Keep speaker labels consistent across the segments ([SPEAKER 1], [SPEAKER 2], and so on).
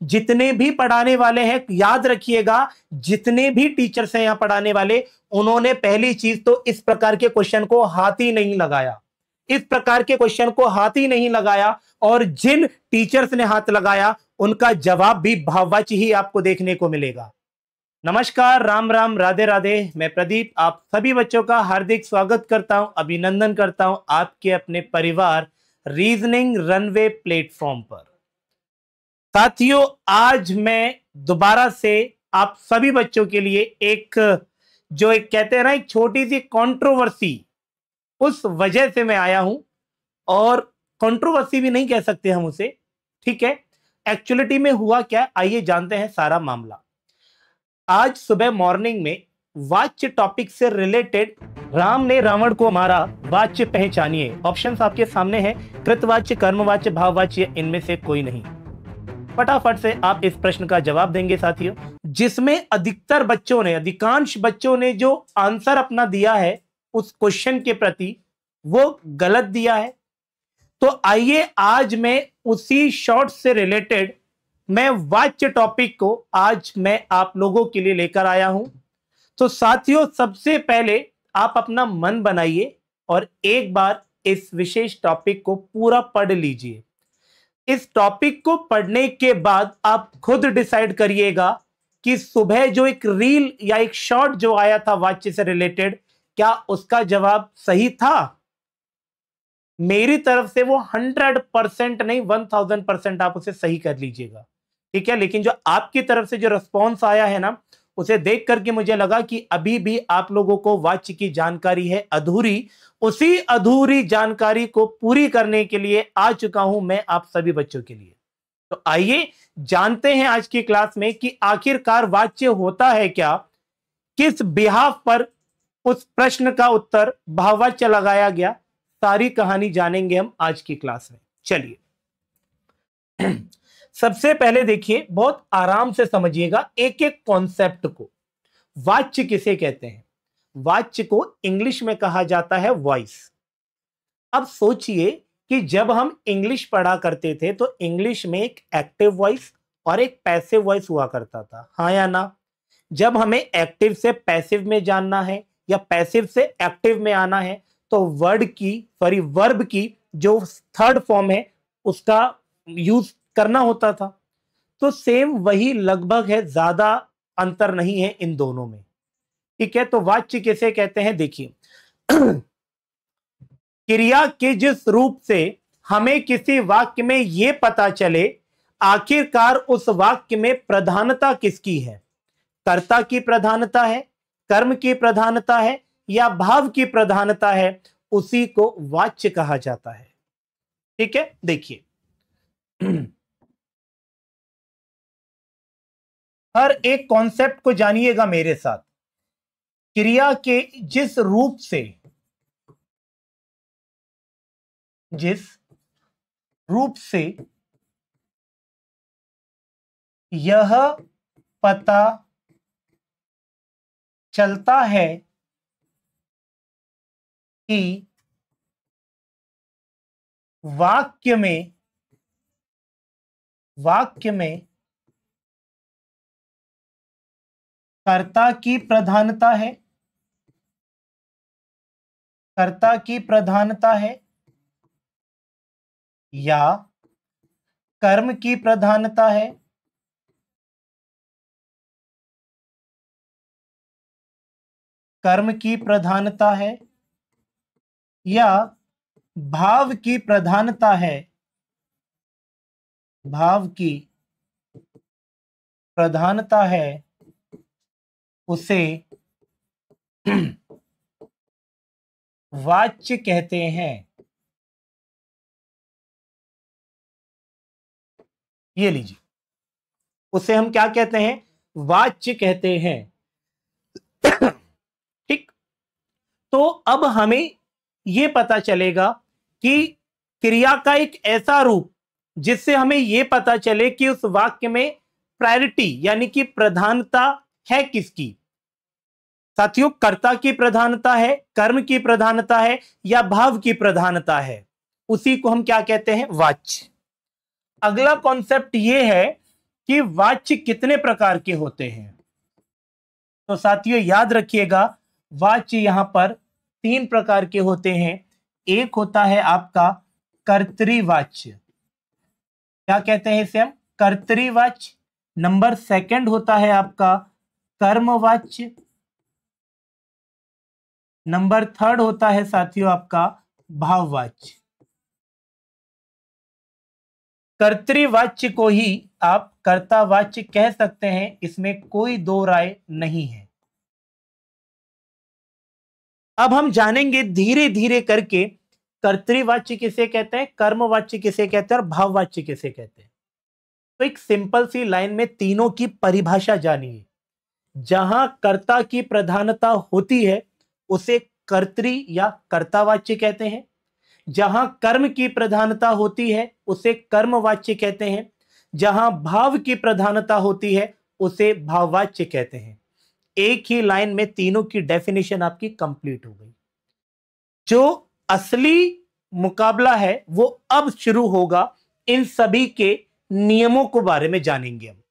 [SPEAKER 1] जितने भी पढ़ाने वाले हैं, याद रखिएगा, जितने भी टीचर्स हैं यहां पढ़ाने वाले, उन्होंने पहली चीज तो इस प्रकार के क्वेश्चन को हाथ ही नहीं लगाया, इस प्रकार के क्वेश्चन को हाथ ही नहीं लगाया। और जिन टीचर्स ने हाथ लगाया उनका जवाब भी भाववाची ही आपको देखने को मिलेगा। नमस्कार, राम राम, राधे राधे। मैं प्रदीप आप सभी बच्चों का हार्दिक स्वागत करता हूं, अभिनंदन करता हूं आपके अपने परिवार रीजनिंग रनवे प्लेटफॉर्म पर। साथियों, आज मैं दोबारा से आप सभी बच्चों के लिए एक कहते हैं ना, एक छोटी सी कंट्रोवर्सी, उस वजह से मैं आया हूं। और कंट्रोवर्सी भी नहीं कह सकते हम उसे, ठीक है। एक्चुअलिटी में हुआ क्या, आइए जानते हैं सारा मामला। आज सुबह मॉर्निंग में वाच्य टॉपिक से रिलेटेड राम ने रावण को मारा, वाच्य पहचानिए। ऑप्शंस आपके सामने हैं, कृतवाच्य, कर्मवाच्य, भाववाच्य, इनमें से कोई नहीं। फटाफट से आप इस प्रश्न का जवाब देंगे साथियों, जिसमें अधिकांश बच्चों ने जो आंसर अपना दिया है उस क्वेश्चन के प्रति वो गलत दिया है। तो आइए आज मैं उसी शॉर्ट से रिलेटेड मैं वाच्य टॉपिक को आज मैं आप लोगों के लिए लेकर आया हूं। तो साथियों, सबसे पहले आप अपना मन बनाइए और एक बार इस विशेष टॉपिक को पूरा पढ़ लीजिए। इस टॉपिक को पढ़ने के बाद आप खुद डिसाइड करिएगा कि सुबह जो एक रील या एक शॉर्ट जो आया था वाच्य से रिलेटेड, क्या उसका जवाब सही था। मेरी तरफ से वो 100% नहीं, 1000% आप उसे सही कर लीजिएगा, ठीक है। लेकिन जो आपकी तरफ से जो रिस्पॉन्स आया है ना, उसे देख करके मुझे लगा कि अभी भी आप लोगों को वाच्य की जानकारी है अधूरी। उसी अधूरी जानकारी को पूरी करने के लिए आ चुका हूं मैं आप सभी बच्चों के लिए। तो आइए जानते हैं आज की क्लास में कि आखिरकार वाच्य होता है क्या, किस बिहाफ पर उस प्रश्न का उत्तर भाववाच्य लगाया गया। सारी कहानी जानेंगे हम आज की क्लास में। चलिए सबसे पहले देखिए, बहुत आराम से समझिएगा एक एक कॉन्सेप्ट को। वाच्य किसे कहते हैं? वाच्य को इंग्लिश में कहा जाता है वॉइस। अब सोचिए कि जब हम इंग्लिश पढ़ा करते थे तो इंग्लिश में एक एक्टिव वॉइस और एक पैसिव वॉइस हुआ करता था, हाँ या ना। जब हमें एक्टिव से पैसिव में जानना है या पैसिव से एक्टिव में आना है तो वर्ब की जो थर्ड फॉर्म है उसका यूज करना होता था। तो सेम वही लगभग है, ज्यादा अंतर नहीं है इन दोनों में, ठीक है। तो वाच्य किसे कहते हैं? देखिए क्रिया के जिस रूप से हमें किसी वाक्य में यह पता चले आखिरकार उस वाक्य में प्रधानता किसकी है, कर्ता की प्रधानता है, कर्म की प्रधानता है या भाव की प्रधानता है, उसी को वाच्य कहा जाता है, ठीक है। देखिए हर एक कॉन्सेप्ट को जानिएगा मेरे साथ। क्रिया के जिस रूप से यह पता चलता है कि वाक्य में कर्ता की प्रधानता है या कर्म की प्रधानता है, या भाव की प्रधानता है, उसे वाच्य कहते हैं। ये लीजिए, उसे हम क्या कहते हैं? वाच्य कहते हैं, ठीक। तो अब हमें यह पता चलेगा कि क्रिया का एक ऐसा रूप जिससे हमें यह पता चले कि उस वाक्य में प्रायोरिटी यानी कि प्रधानता है किसकी। साथियों, कर्ता की प्रधानता है, कर्म की प्रधानता है या भाव की प्रधानता है, उसी को हम क्या कहते हैं? वाच्य। अगला कॉन्सेप्ट यह है कि वाच्य कितने प्रकार के होते हैं। तो साथियों याद रखिएगा, वाच्य यहां पर 3 प्रकार के होते हैं। एक होता है आपका कर्तृवाच्य, क्या कहते हैं इसे हम, कर्तृवाच्य। नंबर 2 होता है आपका कर्मवाच्य। नंबर 3 होता है साथियों आपका भाववाच्य। कर्तृवाच्य को ही आप कर्तावाच्य कह सकते हैं, इसमें कोई दो राय नहीं है। अब हम जानेंगे धीरे धीरे करके कर्तृवाच्य किसे कहते हैं, कर्मवाच्य किसे कहते हैं और भाववाच्य किसे कहते हैं। तो एक सिंपल सी लाइन में तीनों की परिभाषा जानिए। जहां कर्ता की प्रधानता होती है उसे कर्तृ या कर्तावाच्य कहते हैं। जहां कर्म की प्रधानता होती है उसे कर्मवाच्य कहते हैं। जहां भाव की प्रधानता होती है उसे भाववाच्य कहते हैं। एक ही लाइन में तीनों की डेफिनेशन आपकी कंप्लीट हो गई। जो असली मुकाबला है वो अब शुरू होगा। इन सभी के नियमों को बारे में जानेंगे हम,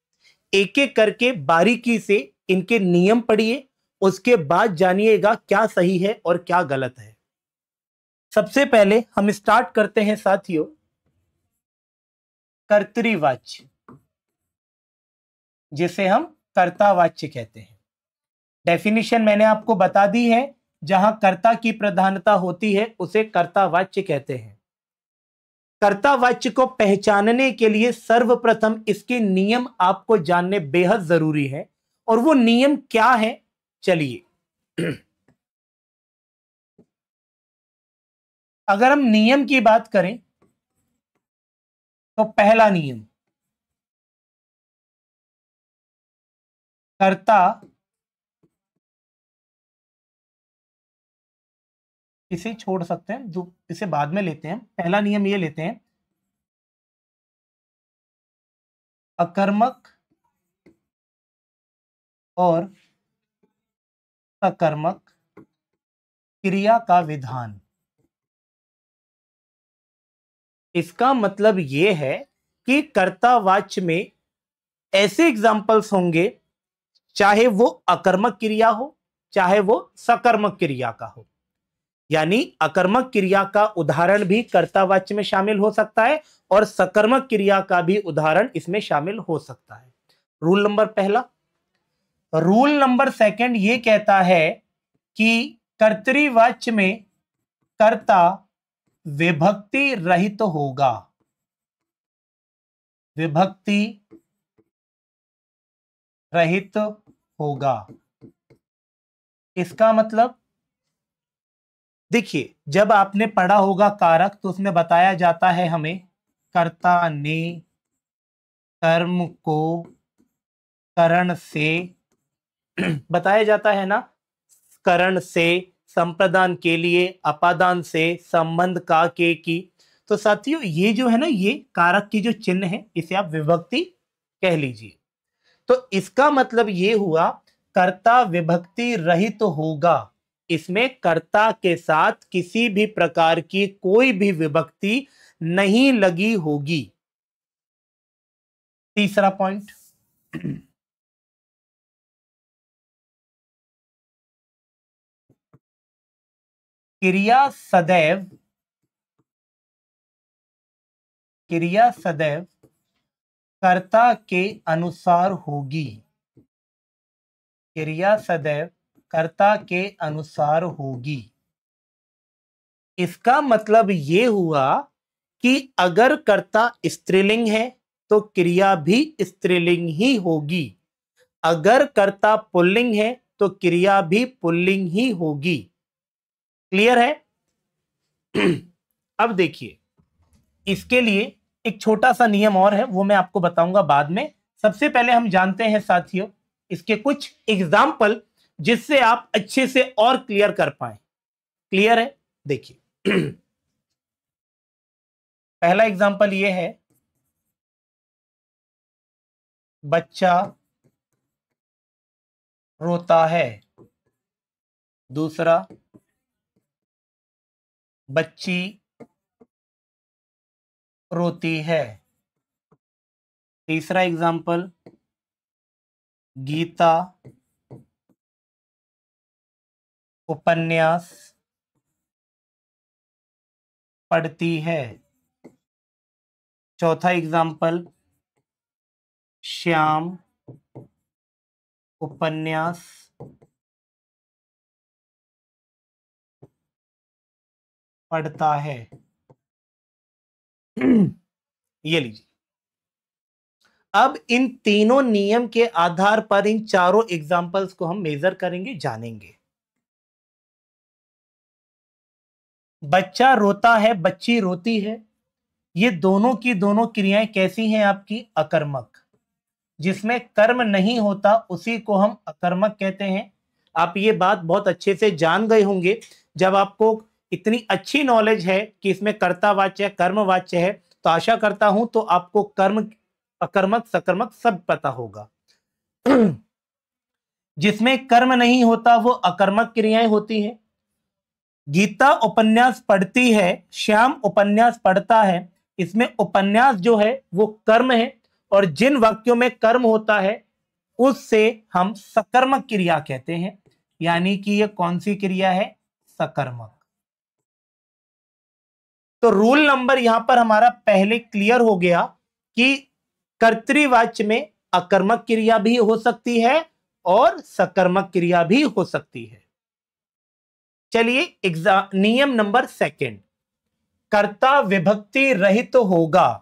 [SPEAKER 1] एक एक करके बारीकी से इनके नियम पढ़िए, उसके बाद जानिएगा क्या सही है और क्या गलत है। सबसे पहले हम स्टार्ट करते हैं साथियों कर्तृवाच्य, जिसे हम कर्तावाच्य कहते हैं। डेफिनेशन मैंने आपको बता दी है। जहां कर्ता की प्रधानता होती है उसे कर्तावाच्य कहते हैं। कर्तावाच्य को पहचानने के लिए सर्वप्रथम इसके नियम आपको जानने बेहद जरूरी है। और वो नियम क्या है, चलिए अगर हम नियम की बात करें तो पहला नियम, कर्ता इसे छोड़ सकते हैं, जो इसे बाद में लेते हैं। पहला नियम ये लेते हैं, अकर्मक और सकर्मक क्रिया का विधान। इसका मतलब यह है कि कर्तावाच्य में ऐसे एग्जाम्पल्स होंगे, चाहे वो अकर्मक क्रिया हो चाहे वो सकर्मक क्रिया का हो। यानी अकर्मक क्रिया का उदाहरण भी कर्तावाच्य में शामिल हो सकता है और सकर्मक क्रिया का भी उदाहरण इसमें शामिल हो सकता है। रूल नंबर पहला। रूल नंबर 2 ये कहता है कि कर्तृवाच्य में कर्ता विभक्ति रहित होगा। विभक्ति रहित होगा। इसका मतलब देखिए, जब आपने पढ़ा होगा कारक तो उसमें बताया जाता है हमें कर्ता ने कर्म को करण से बताया जाता है ना, करण से, संप्रदान के लिए, अपादान से, संबंध का के की। तो साथियों ये जो है ना, ये कारक की जो चिन्ह है इसे आप विभक्ति कह लीजिए। तो इसका मतलब ये हुआ कर्ता विभक्ति रहित तो होगा। इसमें कर्ता के साथ किसी भी प्रकार की कोई भी विभक्ति नहीं लगी होगी। तीसरा पॉइंट, क्रिया सदैव कर्ता के अनुसार होगी। क्रिया सदैव कर्ता के अनुसार होगी। इसका मतलब यह हुआ कि अगर कर्ता स्त्रीलिंग है तो क्रिया भी स्त्रीलिंग ही होगी। अगर कर्ता पुल्लिंग है तो क्रिया भी पुल्लिंग ही होगी। क्लियर है? अब देखिए, इसके लिए एक छोटा सा नियम और है, वो मैं आपको बताऊंगा बाद में। सबसे पहले हम जानते हैं साथियों इसके कुछ एग्जाम्पल, जिससे आप अच्छे से और क्लियर कर पाए। क्लियर है? देखिए पहला एग्जाम्पल ये है, बच्चा रोता है। दूसरा, बच्ची रोती है। तीसरा एग्जाम्पल, गीता उपन्यास पढ़ती है। चौथा एग्जाम्पल, श्याम उपन्यास पढ़ता है। ये लीजिए। अब इन तीनों नियम के आधार पर इन चारों एग्जाम्पल्स को हम मेजर करेंगे, जानेंगे। बच्चा रोता है, बच्ची रोती है, ये दोनों की दोनों क्रियाएं कैसी हैं आपकी? अकर्मक। जिसमें कर्म नहीं होता उसी को हम अकर्मक कहते हैं। आप ये बात बहुत अच्छे से जान गए होंगे। जब आपको इतनी अच्छी नॉलेज है कि इसमें कर्तावाच्य है, कर्मवाच्य है, तो आशा करता हूं तो आपको कर्म, अकर्मक, सकर्मक सब पता होगा। जिसमें कर्म नहीं होता वो अकर्मक क्रियाएं होती हैं। गीता उपन्यास पढ़ती है, श्याम उपन्यास पढ़ता है, इसमें उपन्यास जो है वो कर्म है, और जिन वाक्यों में कर्म होता है उससे हम सकर्मक क्रिया कहते हैं। यानी कि ये कौन सी क्रिया है? सकर्मक। तो रूल नंबर यहां पर हमारा पहले क्लियर हो गया कि कर्तृवाच्य में अकर्मक क्रिया भी हो सकती है और सकर्मक क्रिया भी हो सकती है। चलिए नियम नंबर सेकंड, कर्ता विभक्ति रहित होगा।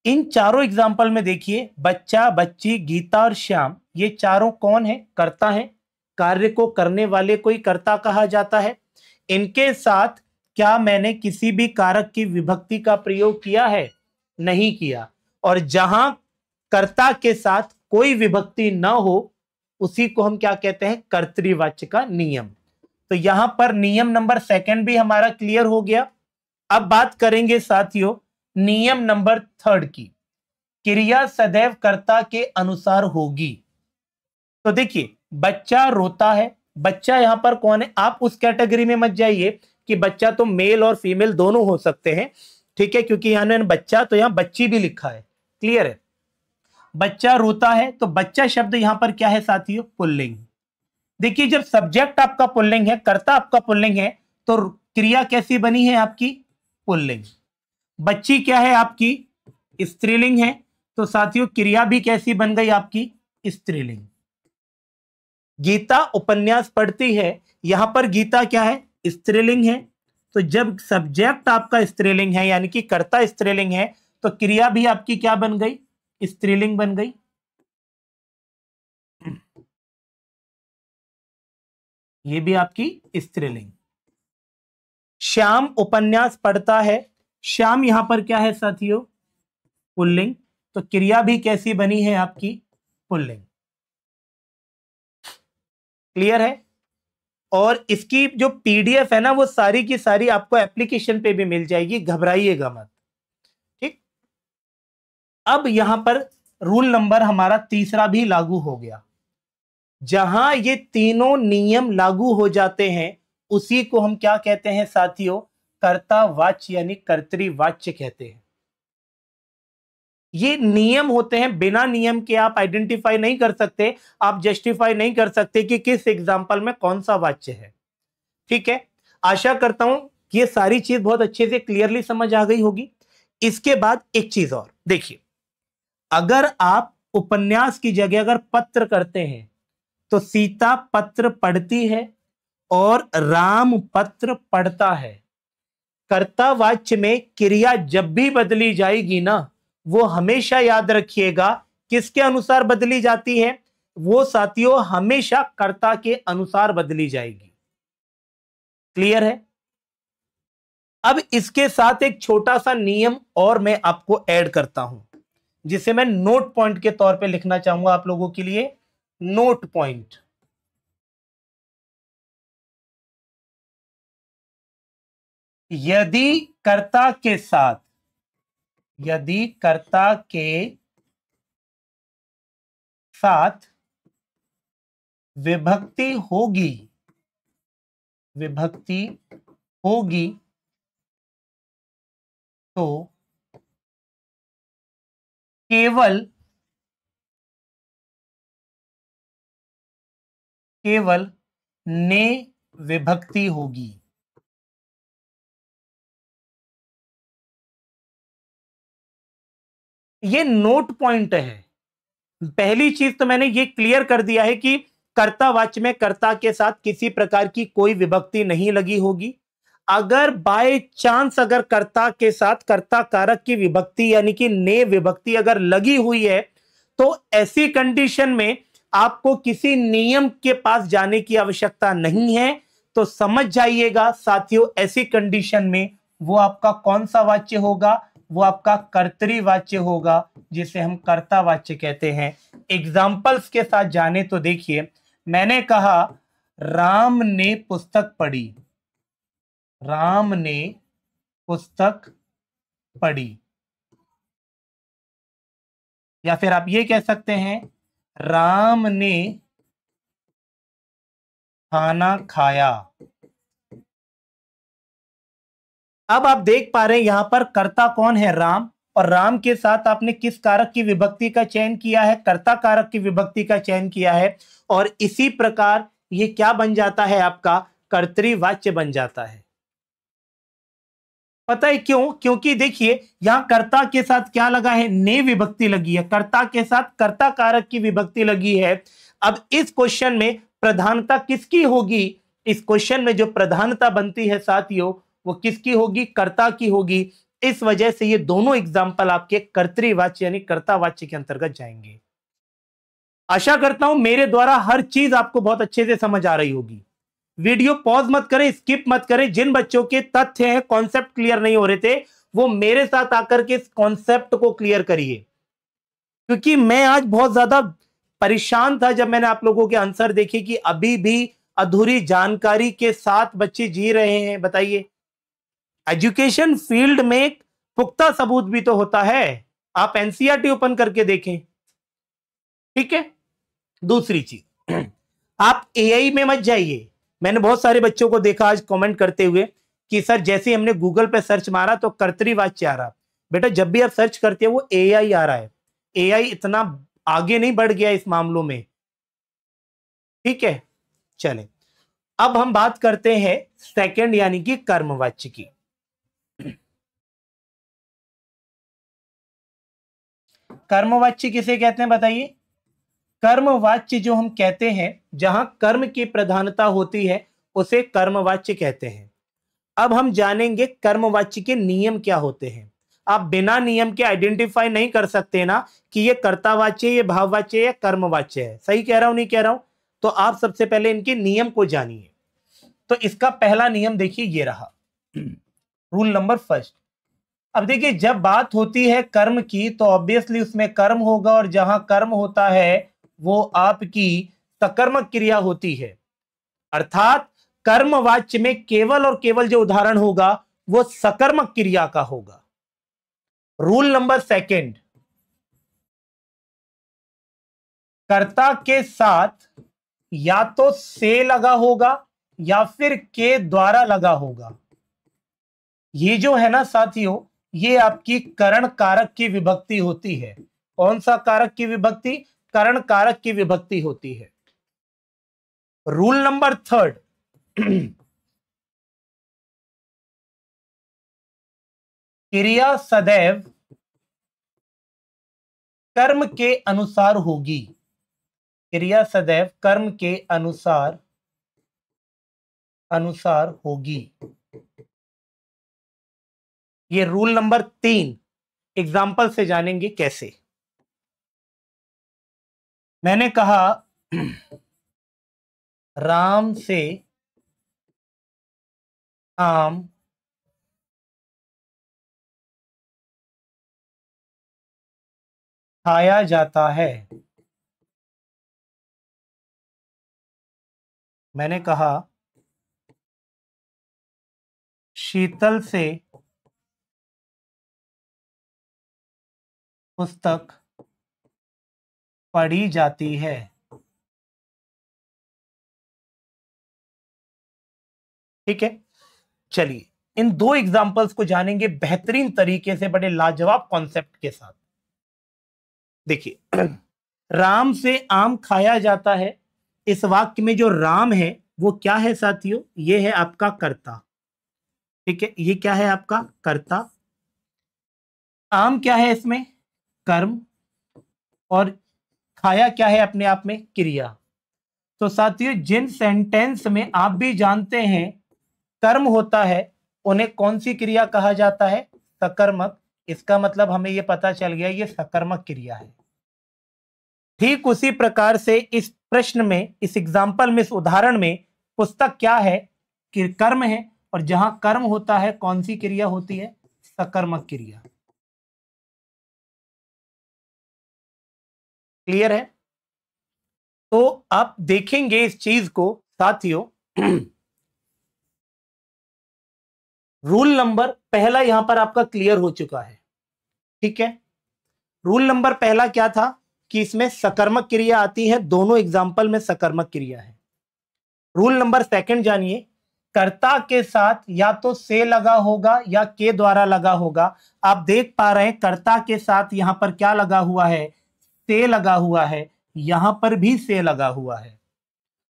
[SPEAKER 1] इन चारों एग्जाम्पल में देखिए, बच्चा, बच्ची, गीता और श्याम, ये चारों कौन है? कर्ता है। कार्य को करने वाले को ही कर्ता कहा जाता है। इनके साथ क्या मैंने किसी भी कारक की विभक्ति का प्रयोग किया है? नहीं किया। और जहां कर्ता के साथ कोई विभक्ति न हो उसी को हम क्या कहते हैं? कर्तृवाच्य का नियम। तो यहां पर नियम नंबर सेकंड भी हमारा क्लियर हो गया। अब बात करेंगे साथियों नियम नंबर थर्ड की। क्रिया सदैव कर्ता के अनुसार होगी। तो देखिए, बच्चा रोता है, बच्चा यहां पर कौन है? आप उस कैटेगरी में मत जाइए कि बच्चा तो मेल और फीमेल दोनों हो सकते हैं, ठीक है, क्योंकि यहां बच्चा तो यहां बच्ची भी लिखा है, क्लियर है। बच्चा रोता है, तो बच्चा शब्द यहां पर क्या है साथियों? पुल्लिंग। देखिए, जब सब्जेक्ट आपका पुल्लिंग है, कर्ता आपका पुल्लिंग है, तो क्रिया कैसी बनी है आपकी? पुल्लिंग। बच्ची क्या है आपकी? स्त्रीलिंग है, तो साथियों क्रिया भी कैसी बन गई आपकी? स्त्रीलिंग। गीता उपन्यास पढ़ती है, यहां पर गीता क्या है? स्त्रीलिंग है। तो जब सब्जेक्ट आपका स्त्रीलिंग है यानी कि कर्ता स्त्रीलिंग है, तो क्रिया भी आपकी क्या बन गई? स्त्रीलिंग बन गई। ये भी आपकी स्त्रीलिंग। श्याम उपन्यास पढ़ता है, श्याम यहां पर क्या है साथियों? पुल्लिंग। तो क्रिया भी कैसी बनी है आपकी? पुल्लिंग। क्लियर है? और इसकी जो पीडीएफ है ना, वो सारी की सारी आपको एप्लीकेशन पे भी मिल जाएगी, घबराइएगा मत। ठीक। अब यहां पर रूल नंबर हमारा तीसरा भी लागू हो गया। जहां ये तीनों नियम लागू हो जाते हैं उसी को हम क्या कहते हैं साथियों? कर्तावाच्य यानी कर्तृवाच्य कहते हैं। ये नियम होते हैं, बिना नियम के आप आइडेंटिफाई नहीं कर सकते, आप जस्टिफाई नहीं कर सकते कि किस एग्जाम्पल में कौन सा वाच्य है। ठीक है, आशा करता हूं कि ये सारी चीज बहुत अच्छे से क्लियरली समझ आ गई होगी। इसके बाद एक चीज और देखिए, अगर आप उपन्यास की जगह अगर पत्र करते हैं, तो सीता पत्र पढ़ती है और राम पत्र पढ़ता है। कर्तावाच्य में क्रिया जब भी बदली जाएगी ना, वो हमेशा याद रखिएगा किसके अनुसार बदली जाती है? वो साथियों हमेशा कर्ता के अनुसार बदली जाएगी। क्लियर है? अब इसके साथ एक छोटा सा नियम और मैं आपको ऐड करता हूं, जिसे मैं नोट पॉइंट के तौर पे लिखना चाहूंगा आप लोगों के लिए। नोट पॉइंट, यदि कर्ता के साथ, यदि कर्ता के साथ विभक्ति होगी, विभक्ति होगी, तो केवल ने विभक्ति होगी। ये नोट पॉइंट है। पहली चीज तो मैंने ये क्लियर कर दिया है कि कर्तावाच्य में कर्ता के साथ किसी प्रकार की कोई विभक्ति नहीं लगी होगी। अगर बाय चांस अगर कर्ता के साथ कर्ता कारक की विभक्ति यानी कि ने विभक्ति अगर लगी हुई है तो ऐसी कंडीशन में आपको किसी नियम के पास जाने की आवश्यकता नहीं है। तो समझ जाइएगा साथियों, ऐसी कंडीशन में वो आपका कौन सा वाच्य होगा? वो आपका कर्तृवाच्य होगा, जिसे हम कर्तावाच्य कहते हैं। एग्जाम्पल्स के साथ जाने तो देखिए, मैंने कहा राम ने पुस्तक पढ़ी। राम ने पुस्तक पढ़ी, या फिर आप ये कह सकते हैं राम ने खाना खाया। अब आप देख पा रहे हैं यहां पर कर्ता कौन है? राम। और राम के साथ आपने किस कारक की विभक्ति का चयन किया है? कर्ता कारक की विभक्ति का चयन किया है। और इसी प्रकार ये क्या बन जाता है? आपका कर्तृवाच्य बन जाता है। पता है क्यों? क्योंकि देखिए यहां कर्ता के साथ क्या लगा है? ने विभक्ति लगी है। कर्ता के साथ कर्ता कारक की विभक्ति लगी है। अब इस क्वेश्चन में प्रधानता किसकी होगी? इस क्वेश्चन में जो प्रधानता बनती है साथियों, वो किसकी होगी? कर्ता की होगी। इस वजह से ये दोनों एग्जाम्पल आपके कर्तृवाच्य यानी कर्तावाच्य के अंतर्गत जाएंगे। आशा करता हूं मेरे द्वारा हर चीज आपको बहुत अच्छे से समझ आ रही होगी। वीडियो पॉज मत करें, स्किप मत करें। जिन बच्चों के तथ्य हैं, कॉन्सेप्ट क्लियर नहीं हो रहे थे, वो मेरे साथ आकर के इस कॉन्सेप्ट को क्लियर करिए। क्योंकि मैं आज बहुत ज्यादा परेशान था जब मैंने आप लोगों के आंसर देखे कि अभी भी अधूरी जानकारी के साथ बच्चे जी रहे हैं। बताइए, एजुकेशन फील्ड में पुख्ता सबूत भी तो होता है। आप एनसीईआरटी ओपन करके देखें, ठीक है। दूसरी चीज, आप एआई में मत जाइए। मैंने बहुत सारे बच्चों को देखा आज कमेंट करते हुए कि सर जैसे ही हमने गूगल पे सर्च मारा तो कर्तृवाच्य आ रहा। बेटा जब भी आप सर्च करते हैं वो एआई आ रहा है। एआई इतना आगे नहीं बढ़ गया इस मामलों में, ठीक है। चलें, अब हम बात करते हैं सेकंड यानी कि कर्मवाच्य की। कर्मवाच्य किसे कहते हैं बताइए? कर्मवाच्य जो हम कहते हैं, जहां कर्म की प्रधानता होती है, उसे कर्मवाच्य कहते हैं। अब हम जानेंगे कर्मवाच्य के नियम क्या होते हैं। आप बिना नियम के आइडेंटिफाई नहीं कर सकते ना कि ये कर्तावाच्य, ये भाववाच्य या कर्मवाच्य है। सही कह रहा हूं नहीं कह रहा हूं? तो आप सबसे पहले इनके नियम को जानिए। तो इसका पहला नियम देखिए, ये रहा रूल नंबर फर्स्ट। अब देखिए जब बात होती है कर्म की तो ऑब्वियसली उसमें कर्म होगा, और जहां कर्म होता है वो आपकी सकर्मक क्रिया होती है। अर्थात कर्मवाच्य में केवल और केवल जो उदाहरण होगा वो सकर्मक क्रिया का होगा। रूल नंबर सेकंड, कर्ता के साथ या तो से लगा होगा या फिर के द्वारा लगा होगा। ये जो है ना साथियों, ये आपकी करण कारक की विभक्ति होती है। कौन सा कारक की विभक्ति? करण कारक की विभक्ति होती है। रूल नंबर थर्ड, क्रिया सदैव कर्म के अनुसार होगी। क्रिया सदैव कर्म के अनुसार होगी। ये रूल नंबर 3 एग्जाम्पल से जानेंगे कैसे। मैंने कहा राम से आम खाया जाता है। मैंने कहा शीतल से पुस्तक पढ़ी जाती है। ठीक है, चलिए इन दो एग्जाम्पल्स को जानेंगे बेहतरीन तरीके से, बड़े लाजवाब कॉन्सेप्ट के साथ। देखिए, राम से आम खाया जाता है, इस वाक्य में जो राम है वो क्या है साथियों, ये है आपका कर्ता। ठीक है, ये क्या है आपका कर्ता, आम क्या है इसमें कर्म, और खाया क्या है अपने आप में क्रिया। तो साथियों जिन सेंटेंस में आप भी जानते हैं कर्म होता है उन्हें कौन सी क्रिया कहा जाता है, सकर्मक। इसका मतलब हमें यह पता चल गया ये सकर्मक क्रिया है। ठीक उसी प्रकार से इस प्रश्न में, इस एग्जाम्पल में, इस उदाहरण में पुस्तक क्या है कि कर्म है, और जहां कर्म होता है कौन सी क्रिया होती है, सकर्मक क्रिया। क्लियर है। तो आप देखेंगे इस चीज को साथियों, रूल नंबर पहला यहां पर आपका क्लियर हो चुका है। ठीक है, रूल नंबर पहला क्या था कि इसमें सकर्मक क्रिया आती है, दोनों एग्जाम्पल में सकर्मक क्रिया है। रूल नंबर सेकंड जानिए, कर्ता के साथ या तो से लगा होगा या के द्वारा लगा होगा। आप देख पा रहे हैं कर्ता के साथ यहां पर क्या लगा हुआ है, से लगा हुआ है, यहां पर भी से लगा हुआ है।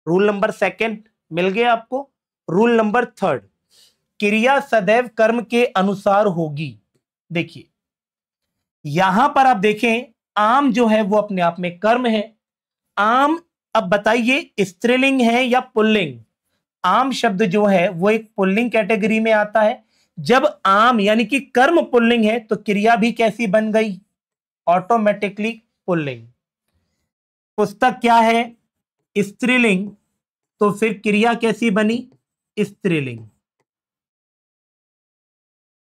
[SPEAKER 1] रूल नंबर सेकंड मिल गया आपको। रूल नंबर थर्ड, क्रिया सदैव कर्म के अनुसार होगी। देखिए यहां पर आप देखें आम जो है वो अपने आप में कर्म है। आम, अब बताइए स्त्रीलिंग है या पुल्लिंग। आम शब्द जो है वो एक पुल्लिंग कैटेगरी में आता है। जब आम यानी कि कर्म पुल्लिंग है तो क्रिया भी कैसी बन गई, ऑटोमेटिकली पुल्लिंग। पुस्तक क्या है, स्त्रीलिंग, तो फिर क्रिया कैसी बनी, स्त्रीलिंग।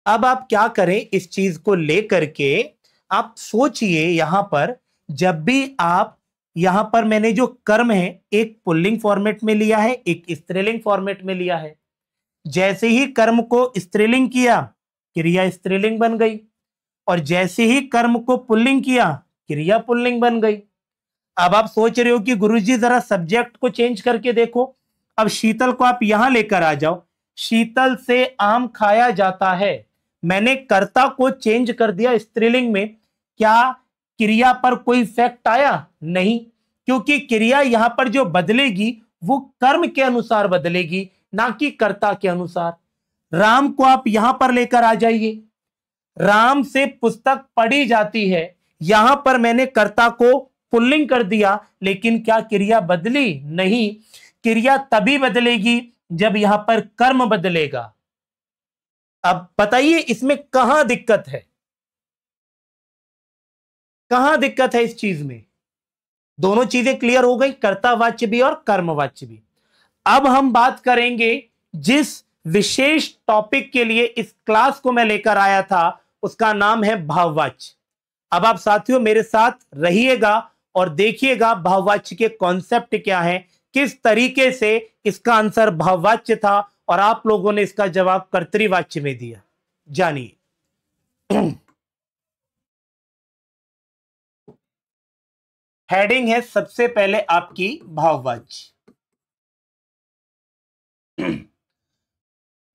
[SPEAKER 1] अब आप क्या करें, इस चीज को लेकर के आप सोचिए, यहां पर जब भी आप, यहां पर मैंने जो कर्म है एक पुल्लिंग फॉर्मेट में लिया है, एक स्त्रीलिंग फॉर्मेट में लिया है। जैसे ही कर्म को स्त्रीलिंग किया क्रिया स्त्रीलिंग बन गई, और जैसे ही कर्म को पुल्लिंग किया क्रिया पुल्लिंग बन गई। अब आप सोच रहे हो कि गुरुजी जरा सब्जेक्ट को चेंज करके देखो। अब शीतल को आप यहां लेकर आ जाओ, शीतल से आम खाया जाता है, मैंने कर्ता को चेंज कर दिया स्त्रीलिंग में, क्या क्रिया पर कोई इफेक्ट आया, नहीं, क्योंकि क्रिया यहां पर जो बदलेगी वो कर्म के अनुसार बदलेगी, ना कि कर्ता के अनुसार। राम को आप यहां पर लेकर आ जाइए, राम से पुस्तक पढ़ी जाती है, यहां पर मैंने कर्ता को पुल्लिंग कर दिया, लेकिन क्या क्रिया बदली, नहीं। क्रिया तभी बदलेगी जब यहां पर कर्म बदलेगा। अब बताइए इसमें कहां दिक्कत है, कहां दिक्कत है इस चीज में। दोनों चीजें क्लियर हो गई, कर्तावाच्य भी और कर्मवाच्य भी। अब हम बात करेंगे जिस विशेष टॉपिक के लिए इस क्लास को मैं लेकर आया था, उसका नाम है भाववाच्य। अब आप साथियों मेरे साथ रहिएगा और देखिएगा भाववाच्य के कॉन्सेप्ट क्या है, किस तरीके से इसका आंसर भाववाच्य था और आप लोगों ने इसका जवाब कर्तृवाच्य में दिया। जानिए, हेडिंग है सबसे पहले आपकी भाववाच्य।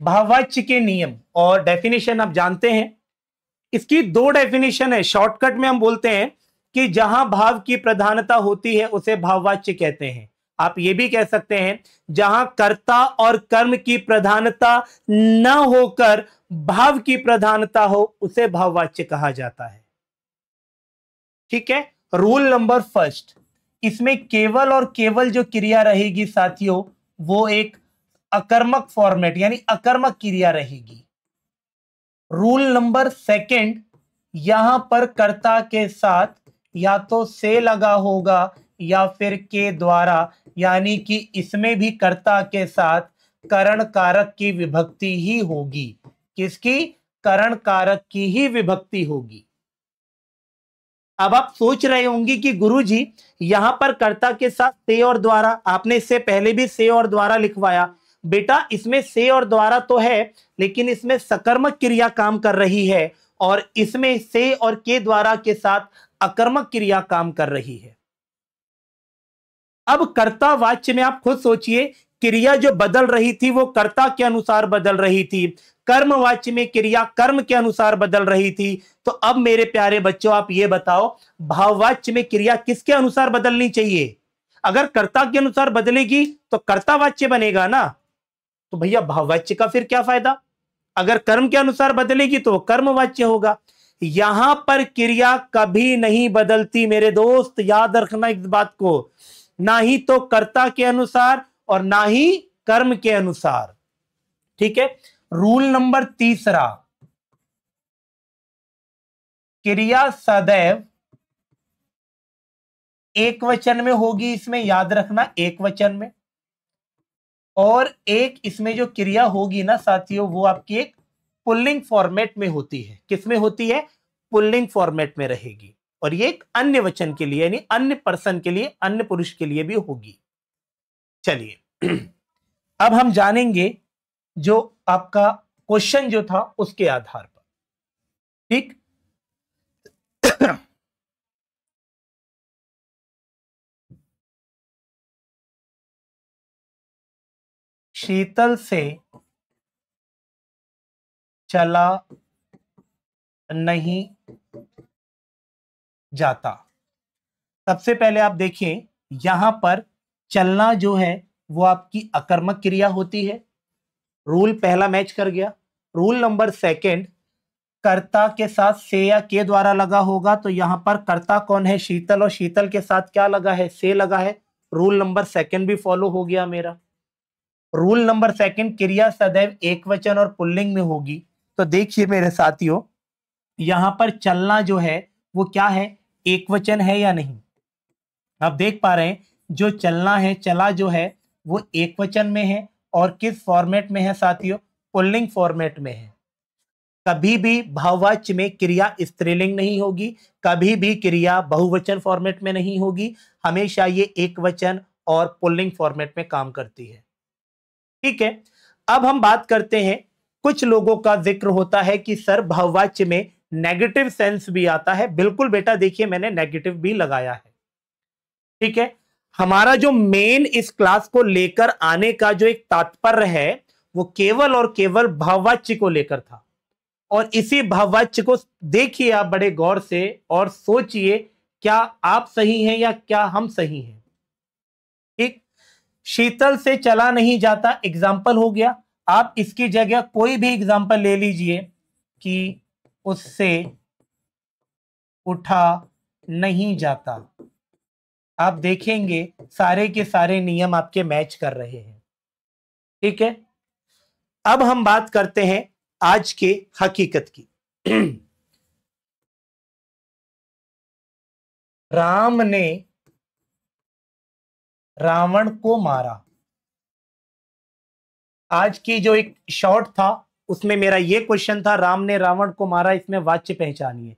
[SPEAKER 1] भाववाच्य के नियम और डेफिनेशन आप जानते हैं। इसकी दो डेफिनेशन है, शॉर्टकट में हम बोलते हैं कि जहां भाव की प्रधानता होती है उसे भाववाच्य कहते हैं। आप ये भी कह सकते हैं जहां कर्ता और कर्म की प्रधानता न होकर भाव की प्रधानता हो उसे भाववाच्य कहा जाता है। ठीक है, रूल नंबर फर्स्ट, इसमें केवल और केवल जो क्रिया रहेगी साथियों वो एक अकर्मक फॉर्मेट यानी अकर्मक क्रिया रहेगी। रूल नंबर सेकंड, यहां पर कर्ता के साथ या तो से लगा होगा या फिर के द्वारा, यानी कि इसमें भी कर्ता के साथ करण कारक की विभक्ति ही होगी। किसकी, करण कारक की ही विभक्ति होगी। अब आप सोच रहे होंगे कि गुरुजी यहां पर कर्ता के साथ से और द्वारा, आपने इससे पहले भी से और द्वारा लिखवाया। बेटा इसमें से और द्वारा तो है, लेकिन इसमें सकर्मक क्रिया काम कर रही है और इसमें से और के द्वारा के साथ अकर्मक क्रिया काम कर रही है। अब कर्ता वाच्य में आप खुद सोचिए क्रिया जो बदल रही थी वो कर्ता के अनुसार बदल रही थी, कर्मवाच्य में क्रिया कर्म के अनुसार बदल रही थी। तो अब मेरे प्यारे बच्चों आप ये बताओ, भाववाच्य में क्रिया किसके अनुसार बदलनी चाहिए? अगर कर्ता के अनुसार बदलेगी तो कर्तावाच्य बनेगा ना, तो भैया भाववाच्य का फिर क्या फायदा? अगर कर्म के अनुसार बदलेगी तो कर्मवाच्य होगा। यहां पर क्रिया कभी नहीं बदलती मेरे दोस्त, याद रखना इस बात को, ना ही तो कर्ता के अनुसार और ना ही कर्म के अनुसार। ठीक है। रूल नंबर तीसरा, क्रिया सदैव एक वचन में होगी, इसमें याद रखना एक वचन में, और एक इसमें जो क्रिया होगी ना साथियों वो आपकी एक पुल्लिंग फॉर्मेट में होती है। किसमें होती है? पुल्लिंग फॉर्मेट में रहेगी, और ये एक अन्य वचन के लिए यानी अन्य पर्सन के लिए, अन्य पुरुष के लिए भी होगी। चलिए अब हम जानेंगे जो आपका क्वेश्चन जो था उसके आधार पर। ठीक शीतल से चला नहीं जाता। सबसे पहले आप देखिए यहां पर चलना जो है वो आपकी अकर्मक क्रिया होती है, रूल पहला मैच कर गया। रूल नंबर सेकंड, कर्ता के साथ से या के द्वारा लगा होगा, तो यहां पर कर्ता कौन है? शीतल, और शीतल के साथ क्या लगा है? से लगा है। रूल नंबर सेकंड भी फॉलो हो गया मेरा। रूल नंबर सेकंड, क्रिया सदैव एक वचन और पुल्लिंग में होगी। तो देखिए मेरे साथियों यहां पर चलना जो है वो क्या है? एक वचन है या नहीं? आप देख पा रहे हैं जो चलना है, चला जो है वो एक वचन में है, और किस फॉर्मेट में है साथियों? पुल्लिंग फॉर्मेट में है। कभी भी भाववाच्य में क्रिया स्त्रीलिंग नहीं होगी, कभी भी क्रिया बहुवचन फॉर्मेट में नहीं होगी, हमेशा ये एक वचन और पुल्लिंग फॉर्मेट में काम करती है। ठीक है। अब हम बात करते हैं, कुछ लोगों का जिक्र होता है कि सर भाववाच्य में नेगेटिव सेंस भी आता है। बिल्कुल बेटा, देखिए मैंने नेगेटिव भी लगाया है। ठीक है। हमारा जो मेन इस क्लास को लेकर आने का जो एक तात्पर्य है वो केवल और केवल भाववाच्य को लेकर था, और इसी भाववाच्य को देखिए आप बड़े गौर से और सोचिए क्या आप सही हैं या क्या हम सही हैं। ठीक। शीतल से चला नहीं जाता एग्जाम्पल हो गया। आप इसकी जगह कोई भी एग्जाम्पल ले लीजिए कि उससे उठा नहीं जाता। आप देखेंगे सारे के सारे नियम आपके मैच कर रहे हैं। ठीक है। अब हम बात करते हैं आज के हकीकत की। राम ने रावण को मारा। आज की जो एक शॉर्ट था उसमें मेरा ये क्वेश्चन था, राम ने रावण को मारा, इसमें वाच्य पहचानिए।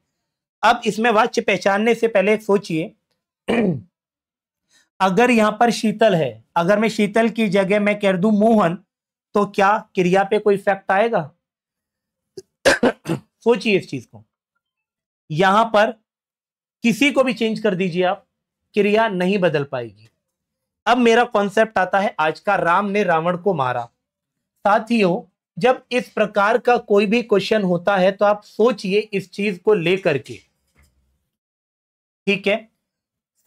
[SPEAKER 1] अब इसमें वाच्य पहचानने से पहले सोचिए अगर यहां पर शीतल है, अगर मैं शीतल की जगह मैं कह दूं मोहन, तो क्या क्रिया पे कोई इफेक्ट आएगा? सोचिए इस चीज को। यहां पर किसी को भी चेंज कर दीजिए आप, क्रिया नहीं बदल पाएगी। अब मेरा कॉन्सेप्ट आता है आज का, राम ने रावण को मारा। साथियों जब इस प्रकार का कोई भी क्वेश्चन होता है तो आप सोचिए इस चीज को लेकर के। ठीक है।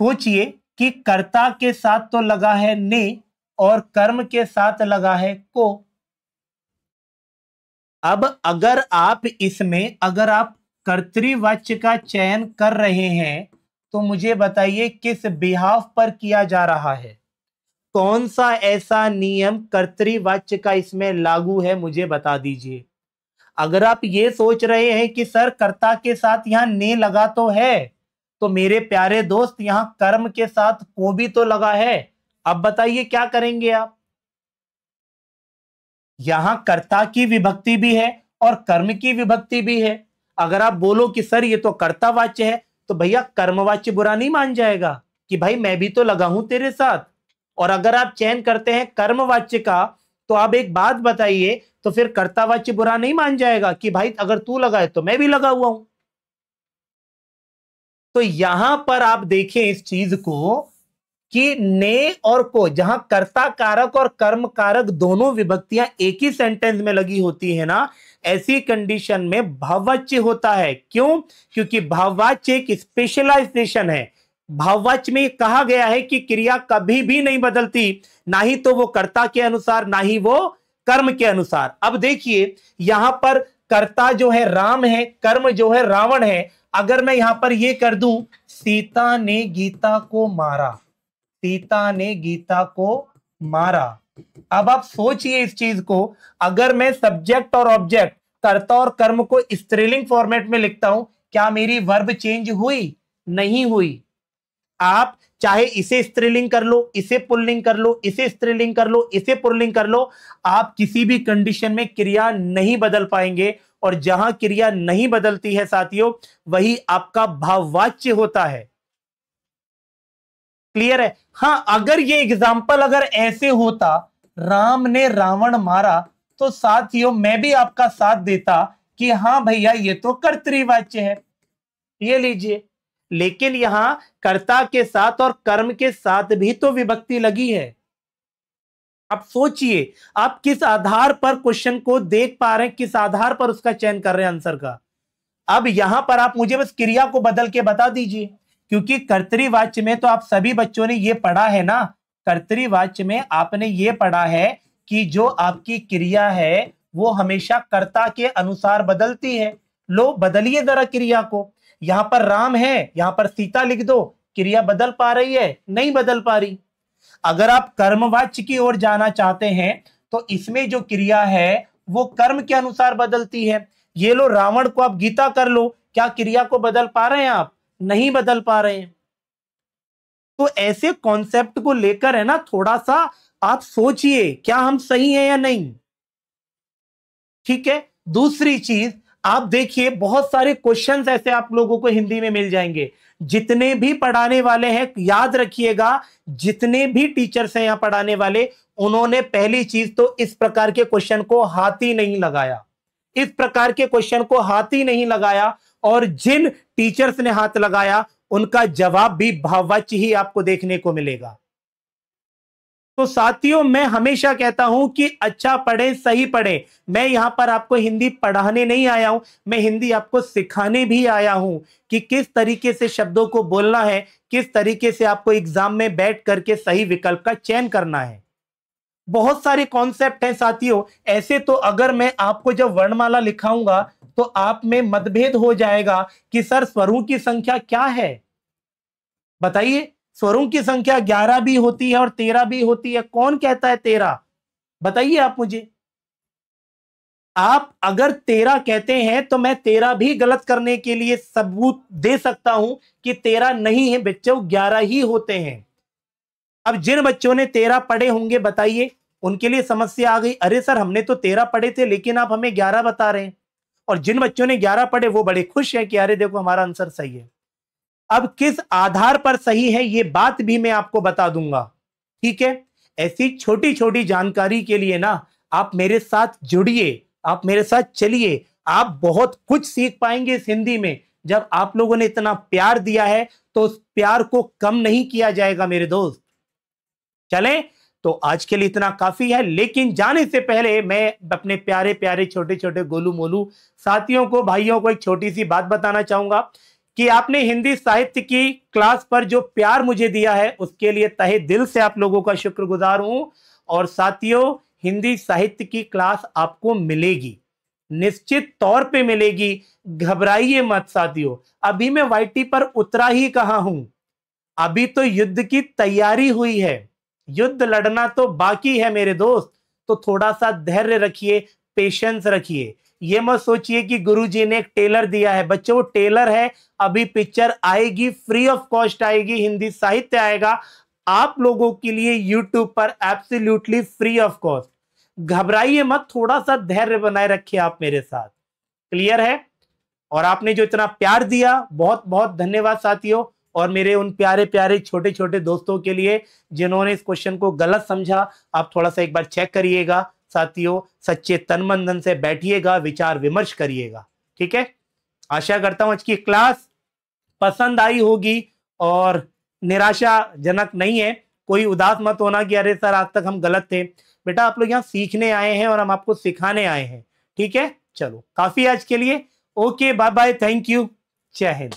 [SPEAKER 1] सोचिए कि कर्ता के साथ तो लगा है ने और कर्म के साथ लगा है को। अब अगर आप इसमें अगर आप कर्तृवाच्य का चयन कर रहे हैं तो मुझे बताइए किस बिहाफ पर किया जा रहा है? कौन सा ऐसा नियम कर्तृवाच्य का इसमें लागू है, मुझे बता दीजिए। अगर आप ये सोच रहे हैं कि सर कर्ता के साथ यहां ने लगा तो है, तो मेरे प्यारे दोस्त यहां कर्म के साथ को भी तो लगा है। अब बताइए क्या करेंगे आप? यहां कर्ता की विभक्ति भी है और कर्म की विभक्ति भी है। अगर आप बोलो कि सर ये तो कर्तावाच्य है, तो भैया कर्मवाच्य बुरा नहीं मान जाएगा कि भाई मैं भी तो लगा हूं तेरे साथ। और अगर आप चयन करते हैं कर्मवाच्य का, तो आप एक बात बताइए, तो फिर कर्तावाच्य बुरा नहीं मान जाएगा कि भाई अगर तू लगा है तो मैं भी लगा हुआ हूं। तो यहां पर आप देखें इस चीज को कि ने और को, जहां कर्ता कारक और कर्म कारक दोनों विभक्तियां एक ही सेंटेंस में लगी होती है ना, ऐसी कंडीशन में भाववाच्य होता है। क्यों? क्योंकि भाववाच्य एक स्पेशलाइजेशन है। भाववाच्य में कहा गया है कि क्रिया कभी भी नहीं बदलती, ना ही तो वो कर्ता के अनुसार, ना ही वो कर्म के अनुसार। अब देखिए यहां पर कर्ता जो है राम है, कर्म जो है रावण है। अगर मैं यहां पर ये कर दूं, सीता ने गीता को मारा, सीता ने गीता को मारा। अब आप सोचिए इस चीज को, अगर मैं सब्जेक्ट और ऑब्जेक्ट, कर्ता और कर्म को स्त्रीलिंग फॉर्मेट में लिखता हूं, क्या मेरी वर्ब चेंज हुई? नहीं हुई। आप चाहे इसे स्त्रीलिंग कर लो, इसे पुल्लिंग कर लो, इसे स्त्रीलिंग कर लो, इसे पुल्लिंग कर लो, आप किसी भी कंडीशन में क्रिया नहीं बदल पाएंगे। और जहां क्रिया नहीं बदलती है साथियों, वही आपका भाववाच्य होता है। क्लियर है? हां, अगर ये एग्जाम्पल अगर ऐसे होता, राम ने रावण मारा, तो साथियों मैं भी आपका साथ देता कि हां भैया ये तो कर्तृवाच्य है, ये लीजिए। लेकिन यहां कर्ता के साथ और कर्म के साथ भी तो विभक्ति लगी है। अब सोचिए आप किस आधार पर क्वेश्चन को देख पा रहे हैं, किस आधार पर उसका चयन कर रहे हैं आंसर का। अब यहां पर आप मुझे बस क्रिया को बदल के बता दीजिए, क्योंकि कर्तृवाच्य में तो आप सभी बच्चों ने ये पढ़ा है ना, कर्तृवाच्य में आपने ये पढ़ा है कि जो आपकी क्रिया है वो हमेशा कर्ता के अनुसार बदलती है। लो बदलिए जरा क्रिया को, यहां पर राम है, यहां पर सीता लिख दो, क्रिया बदल पा रही है? नहीं बदल पा रही। अगर आप कर्मवाच्य की ओर जाना चाहते हैं तो इसमें जो क्रिया है वो कर्म के अनुसार बदलती है। ये लो रावण को आप गीता कर लो, क्या क्रिया को बदल पा रहे हैं आप? नहीं बदल पा रहे हैं। तो ऐसे कॉन्सेप्ट को लेकर है ना, थोड़ा सा आप सोचिए क्या हम सही हैं या नहीं। ठीक है। दूसरी चीज आप देखिए, बहुत सारे क्वेश्चंस ऐसे आप लोगों को हिंदी में मिल जाएंगे। जितने भी पढ़ाने वाले हैं याद रखिएगा, जितने भी टीचर्स हैं यहां पढ़ाने वाले, उन्होंने पहली चीज तो इस प्रकार के क्वेश्चन को हाथ ही नहीं लगाया, इस प्रकार के क्वेश्चन को हाथ ही नहीं लगाया। और जिन टीचर्स ने हाथ लगाया उनका जवाब भी भाववाच्य ही आपको देखने को मिलेगा। तो साथियों मैं हमेशा कहता हूं कि अच्छा पढ़ें, सही पढ़ें। मैं यहां पर आपको हिंदी पढ़ाने नहीं आया हूं, मैं हिंदी आपको सिखाने भी आया हूं कि किस तरीके से शब्दों को बोलना है, किस तरीके से आपको एग्जाम में बैठ करके सही विकल्प का चयन करना है। बहुत सारे कॉन्सेप्ट हैं साथियों ऐसे। तो अगर मैं आपको जब वर्णमाला लिखाऊंगा तो आप में मतभेद हो जाएगा कि सर स्वरों की संख्या क्या है। बताइए, स्वरों की संख्या 11 भी होती है और 13 भी होती है। कौन कहता है 13? बताइए आप मुझे। आप अगर 13 कहते हैं तो मैं 13 भी गलत करने के लिए सबूत दे सकता हूं कि 13 नहीं है बच्चों, 11 ही होते हैं। अब जिन बच्चों ने 13 पढ़े होंगे बताइए, उनके लिए समस्या आ गई, अरे सर हमने तो 13 पढ़े थे लेकिन आप हमें 11 बता रहे हैं। और जिन बच्चों ने 11 पढ़े वो बड़े खुश हैं कि अरे देखो हमारा आंसर सही है। अब किस आधार पर सही है ये बात भी मैं आपको बता दूंगा। ठीक है। ऐसी छोटी छोटी जानकारी के लिए ना आप मेरे साथ जुड़िए, आप मेरे साथ चलिए, आप बहुत कुछ सीख पाएंगे इस हिंदी में। जब आप लोगों ने इतना प्यार दिया है तो उस प्यार को कम नहीं किया जाएगा मेरे दोस्त। चलें, तो आज के लिए इतना काफी है। लेकिन जाने से पहले मैं अपने प्यारे प्यारे छोटे छोटे गोलू मोलू साथियों को, भाइयों को एक छोटी सी बात बताना चाहूंगा कि आपने हिंदी साहित्य की क्लास पर जो प्यार मुझे दिया है उसके लिए तहे दिल से आप लोगों का शुक्रगुजार हूं। और साथियों हिंदी साहित्य की क्लास आपको मिलेगी, निश्चित तौर पे मिलेगी, घबराइए मत साथियों। अभी मैं वाईटी पर उतरा ही कहा हूं, अभी तो युद्ध की तैयारी हुई है, युद्ध लड़ना तो बाकी है मेरे दोस्त। तो थोड़ा सा धैर्य रखिए, पेशेंस रखिए। ये मत सोचिए कि गुरुजी ने एक टेलर दिया है, बच्चों वो टेलर है। अभी पिक्चर आएगी, फ्री ऑफ कॉस्ट आएगी, हिंदी साहित्य आएगा आप लोगों के लिए यूट्यूब पर एब्सोल्युटली फ्री ऑफ कॉस्ट। घबराइए मत, थोड़ा सा धैर्य बनाए रखिए आप मेरे साथ। क्लियर है? और आपने जो इतना प्यार दिया बहुत बहुत धन्यवाद साथियों। और मेरे उन प्यारे प्यारे छोटे छोटे दोस्तों के लिए जिन्होंने इस क्वेश्चन को गलत समझा, आप थोड़ा सा एक बार चेक करिएगा साथियों, सच्चे तन मन धन से बैठिएगा, विचार विमर्श करिएगा। ठीक है। आशा करता हूं आज की क्लास पसंद आई होगी और निराशाजनक नहीं है। कोई उदास मत होना कि अरे सर आज तक हम गलत थे। बेटा आप लोग यहाँ सीखने आए हैं और हम आपको सिखाने आए हैं। ठीक है, चलो काफी आज के लिए। Okay, bye bye, thank you, जय हिंद।